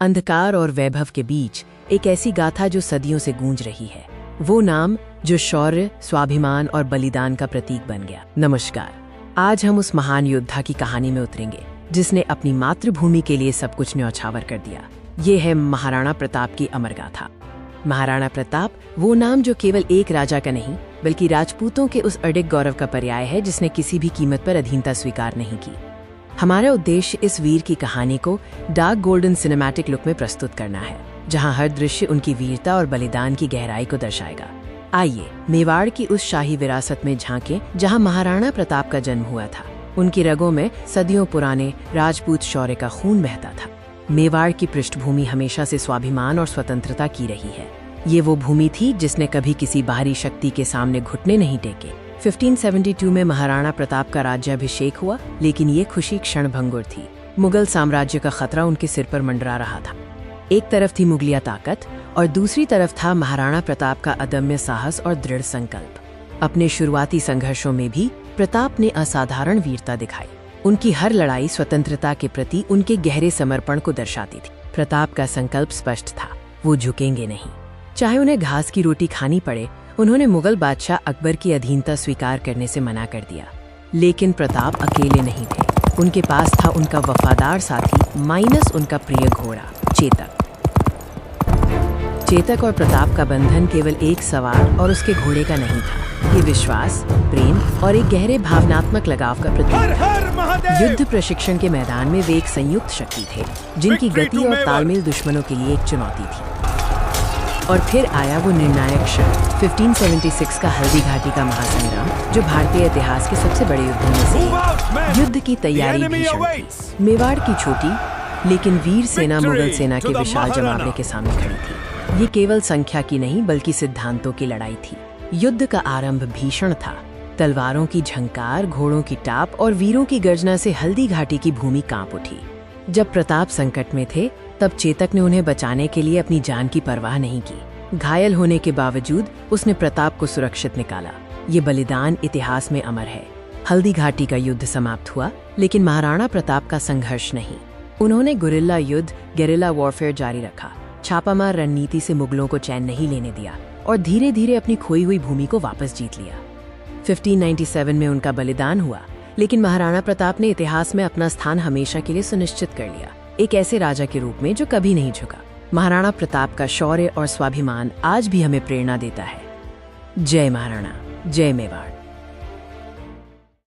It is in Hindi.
अंधकार और वैभव के बीच एक ऐसी गाथा जो सदियों से गूंज रही है, वो नाम जो शौर्य, स्वाभिमान और बलिदान का प्रतीक बन गया। नमस्कार, आज हम उस महान योद्धा की कहानी में उतरेंगे जिसने अपनी मातृभूमि के लिए सब कुछ न्यौछावर कर दिया। ये है महाराणा प्रताप की अमर गाथा। महाराणा प्रताप वो नाम जो केवल एक राजा का नहीं बल्कि राजपूतों के उस अडिग गौरव का पर्याय है जिसने किसी भी कीमत पर अधीनता स्वीकार नहीं की। हमारा उद्देश्य इस वीर की कहानी को डार्क गोल्डन सिनेमैटिक लुक में प्रस्तुत करना है, जहां हर दृश्य उनकी वीरता और बलिदान की गहराई को दर्शाएगा। आइए मेवाड़ की उस शाही विरासत में झांकें जहां महाराणा प्रताप का जन्म हुआ था। उनकी रगों में सदियों पुराने राजपूत शौर्य का खून बहता था। मेवाड़ की पृष्ठभूमि हमेशा से स्वाभिमान और स्वतंत्रता की रही है। ये वो भूमि थी जिसने कभी किसी बाहरी शक्ति के सामने घुटने नहीं टेके। 1572 में महाराणा प्रताप का राज्याभिषेक हुआ, लेकिन ये खुशी क्षणभंगुर थी। मुगल साम्राज्य का खतरा उनके सिर पर मंडरा रहा था। एक तरफ थी मुगलिया ताकत और दूसरी तरफ था महाराणा प्रताप का अदम्य साहस और दृढ़ संकल्प। अपने शुरुआती संघर्षों में भी प्रताप ने असाधारण वीरता दिखाई। उनकी हर लड़ाई स्वतंत्रता के प्रति उनके गहरे समर्पण को दर्शाती थी। प्रताप का संकल्प स्पष्ट था, वो झुकेंगे नहीं। चाहे उन्हें घास की रोटी खानी पड़े, उन्होंने मुगल बादशाह अकबर की अधीनता स्वीकार करने से मना कर दिया। लेकिन प्रताप अकेले नहीं थे। उनके पास था उनका वफादार साथी माइनस उनका प्रिय घोड़ा चेतक। चेतक और प्रताप का बंधन केवल एक सवार और उसके घोड़े का नहीं था। ये विश्वास, प्रेम और एक गहरे भावनात्मक लगाव का प्रतीक था। युद्ध प्रशिक्षण के मैदान में वे एक संयुक्त शक्ति थे, जिनकी गति और तालमेल दुश्मनों के लिए एक चुनौती थी। और फिर आया वो निर्णायक क्षण, 1576 का हल्दी घाटी का महासंग्राम, जो भारतीय इतिहास के सबसे बड़े युद्धों में से एक। युद्ध की तैयारी भीषण थी। मेवाड़ की छोटी लेकिन वीर सेना मुगल सेना के विशाल जमावड़े के सामने खड़ी थी। ये केवल संख्या की नहीं बल्कि सिद्धांतों की लड़ाई थी। युद्ध का आरंभ भीषण था। तलवारों की झंकार, घोड़ों की टाप और वीरों की गर्जना से हल्दी घाटी की भूमि कांप उठी। जब प्रताप संकट में थे, तब चेतक ने उन्हें बचाने के लिए अपनी जान की परवाह नहीं की। घायल होने के बावजूद उसने प्रताप को सुरक्षित निकाला। ये बलिदान इतिहास में अमर है। हल्दी घाटी का युद्ध समाप्त हुआ, लेकिन महाराणा प्रताप का संघर्ष नहीं। उन्होंने गुरिल्ला युद्ध, गेरिल्ला वॉरफेयर जारी रखा। छापामार रणनीति से मुगलों को चैन नहीं लेने दिया और धीरे धीरे अपनी खोई हुई भूमि को वापस जीत लिया। 1597 में उनका बलिदान हुआ, लेकिन महाराणा प्रताप ने इतिहास में अपना स्थान हमेशा के लिए सुनिश्चित कर लिया, एक ऐसे राजा के रूप में जो कभी नहीं झुका। महाराणा प्रताप का शौर्य और स्वाभिमान आज भी हमें प्रेरणा देता है। जय महाराणा, जय मेवाड़।